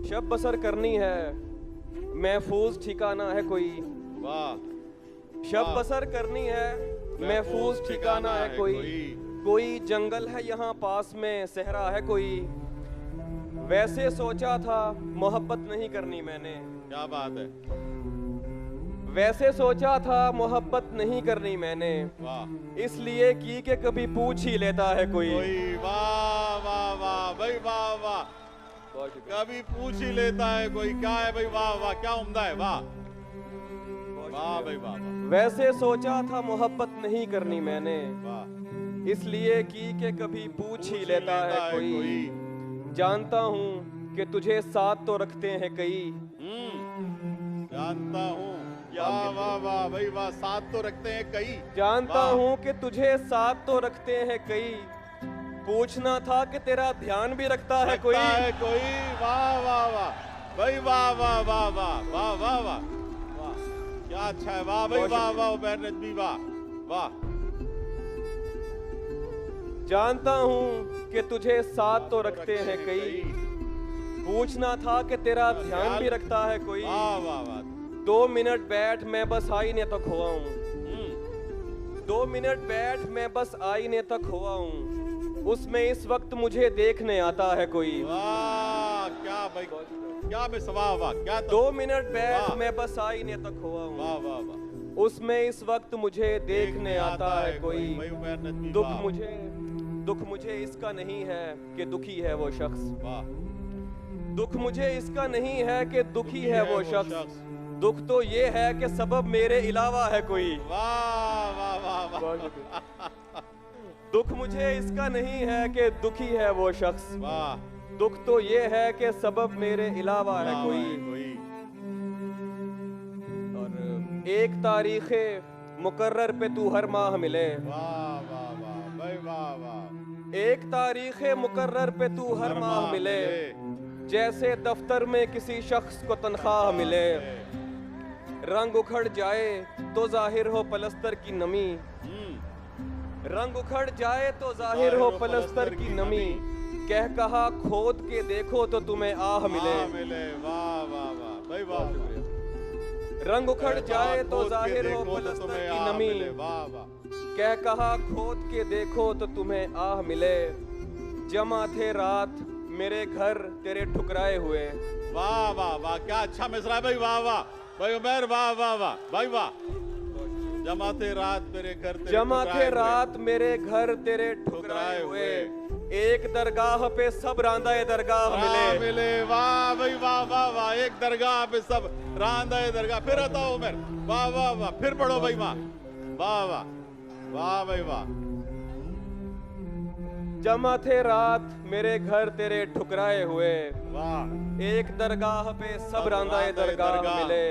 शब बसर करनी है, महफूज ठिकाना है कोई। वाह। शब बसर करनी है, महफूज ठिकाना है कोई। कोई जंगल है यहाँ पास में, सहरा है कोई। वैसे सोचा था मोहब्बत नहीं करनी मैंने। क्या बात है। वैसे सोचा था मोहब्बत नहीं करनी मैंने, वाह। इसलिए की कि कभी पूछ ही लेता है कोई। वाह वाह वाह भाई, वाह वाह। कभी पूछ ही लेता है कोई, क्या है भाई, वाह वाह, क्या उम्दा है, वाह वाह भाई, वाह वाह। वैसे सोचा था मोहब्बत नहीं करनी मैंने, वाह। इसलिए की कि कभी पूछ ही लेता है कोई। जानता हूँ कि तुझे साथ तो रखते हैं कई। जानता हूँ, वाह वाह वाह भाई वाह, साथ तो रखते हैं कई। जानता हूँ कि तुझे साथ तो रखते हैं कई। पूछना था कि तेरा ध्यान भी रखता है कोई। वाह वाह वाह भाई, वाह वाह वाह वाह वाह वाह वाह वाह, क्या अच्छा है, वाह भाई वाह वाह उमैर नजमी, वाह वाह। जानता हूँ कि तुझे साथ तो रखते हैं कई। पूछना था कि तेरा ध्यान भी रखता है कोई। वाह वाह वाह। 2 मिनट बैठ मैं बस आईने तक हुआ हूँ। 2 मिनट बैठ मैं बस आईने तक हुआ हूँ। उसमें इस वक्त मुझे देखने आता है कोई। वाह, क्या भाई, क्या बे, वाह वाह, क्या 2 मिनट बैठ मैं बस आईने तक हुआ हूँ। वाह वाह वाह। उसमें इस वक्त मुझे देखने आता है कोई। भाई उमैर नजमी, दुख मुझे इसका नहीं है कि दुखी है वो शख्स। वाह। दुख मुझे इसका नहीं है कि दुखी है वो शख्स। दुख तो ये है कि सबब मेरे अलावा है कोई। वाह वाह वाह वाह। दुख मुझे इसका नहीं है कि दुखी है वो शख्स। वाह। दुख तो ये है कि सबब मेरे अलावा है कोई। और एक तारीखे मुकर्रर पे तू हर माह मिले। वाह वाह वाह भाई, वाह वाह। एक तारीखे मुकर्रर पे तू हर माह मिले, जैसे दफ्तर में किसी शख्स को तनख्वाह मिले। रंग उखड़ जाए तो जाहिर हो पलस्तर की नमी। रंग उखड़ जाए तो जाहिर हो पलस्तर की नमी। कह कहा खोद के देखो तो तुम्हें आह मिले। वाह वाह वाह भाई, वाह। रंग उखड़ जाए तो जाहिर हो पलस्तर की नमी। वाह वाह। कह कहा खोद के देखो तो तुम्हें आह मिले। जमा थे रात मेरे घर तेरे ठुकराए हुए। वाह वाह वाह, क्या अच्छा मिसरा है भाई, वाह वाह भाई उमैर, वाह वाह वाह भाई वाह। जमा थे रात मेरे घर तेरे, जमा थे रात मेरे घर तेरे ठुकराए हुए। एक दरगाह पे सब रांदाए दरगाह मिले। वाह भाई वाह वाह वाह। एक दरगाह पे सब रांदाए दरगाह। फिर आता उमर, वाह वाह वाह, फिर पढ़ो भाई, वाह वाह वाह वाह भाई वाह। जमा थे रात मेरे घर तेरे ठुकराए हुए। वाह। एक दरगाह पे सब रांदाए दरगाह मिले।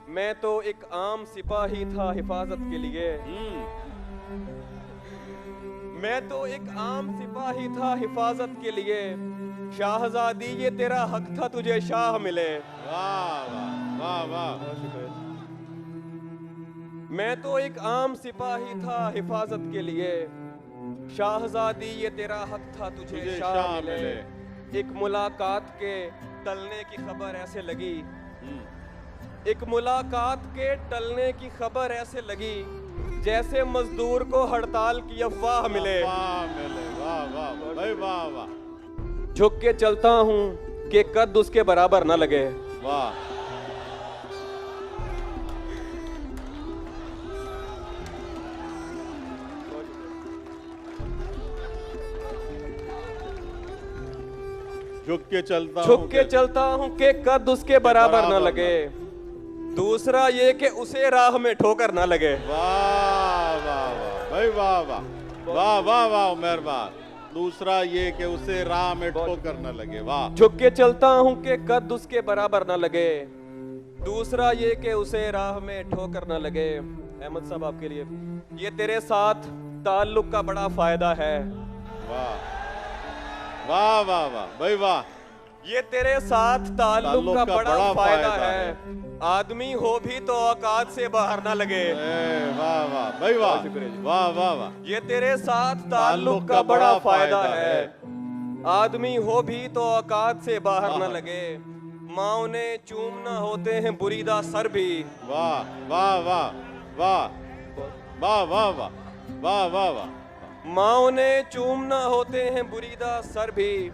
मैं तो एक आम सिपाही था हिफाजत के लिए। मैं तो एक आम सिपाही था हिफाजत के लिए। शाहजादी ये तेरा हक था तुझे शाह मिले। वाह वाह वाह वाह। मैं तो एक आम सिपाही था हिफाजत के लिए। शाहजादी ये तेरा हक था तुझे शाह मिले। एक मुलाकात के टलने की खबर ऐसे लगी। एक मुलाकात के टलने की खबर ऐसे लगी, जैसे मजदूर को हड़ताल की अफवाह मिले। वाह वाह भाई, वाह वाह। झुक के चलता हूँ कि कद उसके बराबर ना लगे। वाह। झुक के चलता हूँ कि कद उसके बराबर ना लगे। दूसरा ये कि उसे राह में ठोकर ना लगे। वाह वाह वाह भाई, वाह वाह वाह वाह वाह उमैर, वाह। दूसरा ये कि उसे राह में ठोकर न लगे। वाह। झुक के चलता हूँ कि कद उसके बराबर ना लगे। दूसरा ये कि उसे राह में ठोकर ना लगे। अहमद साहब आपके लिए, ये तेरे साथ ताल्लुक का बड़ा फायदा है। वाह वाह वाह वाह भाई, वाह। ये तेरे साथ ताल्लुक का बड़ा फायदा है। आदमी हो भी तो औकात से बाहर ना लगे। वाह वाह भाई, वाह वाह वाह वाह। ये तेरे साथ ताल्लुक का बड़ा फायदा है। आदमी हो भी तो औकात से बाहर न लगे, माँ उन्हें चूमना होते हैं बुरीदा सर भी। वाह वाह वाह वाह वाह वाह वाह वाह वाह वाह। माँ उन्हें चूमना होते हैं बुरीदा सर भी,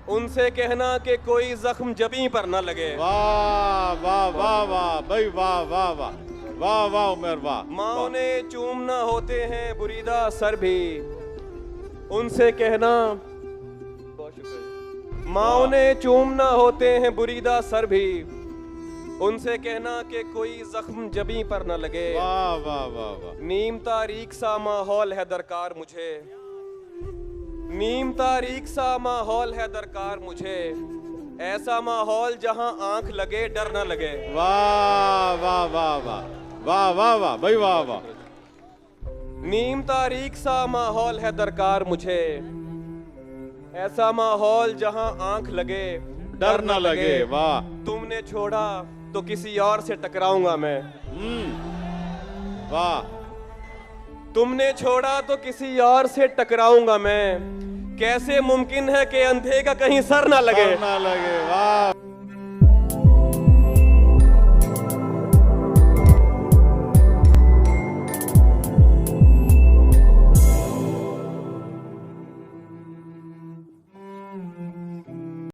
उनसे कहना कि कोई जख्म जबी पर न लगे। वाह वाह वाह वाह भाई वाह वाह वाह वाह वाह उमर वाह। माँ उन्हें चूमना होते हैं बुरीदा सर भी, उनसे कहना, बहुत शुक्रिया। माँ उन्हें चूमना होते हैं बुरीदा सर भी, उनसे कहना कि कोई जख्म जबी पर न लगे। वाह वाह वाह वाह। नीम तारीख सा माहौल है दरकार मुझे, नीम तारीख सा माहौल है दरकार मुझे, ऐसा माहौल जहां आंख लगे डर न लगे। वाह वाह वाह वाह वाह वाह वाह भाई वाह वाह। नीम तारीख सा माहौल है दरकार मुझे, ऐसा माहौल जहां आंख लगे डर न लगे। वाह। तुमने छोड़ा तो किसी और से टकराऊंगा मैं। वाह। तुमने छोड़ा तो किसी और से टकराऊंगा मैं, कैसे मुमकिन है कि अंधे का कहीं सर ना लगे। ना लगे। वाह।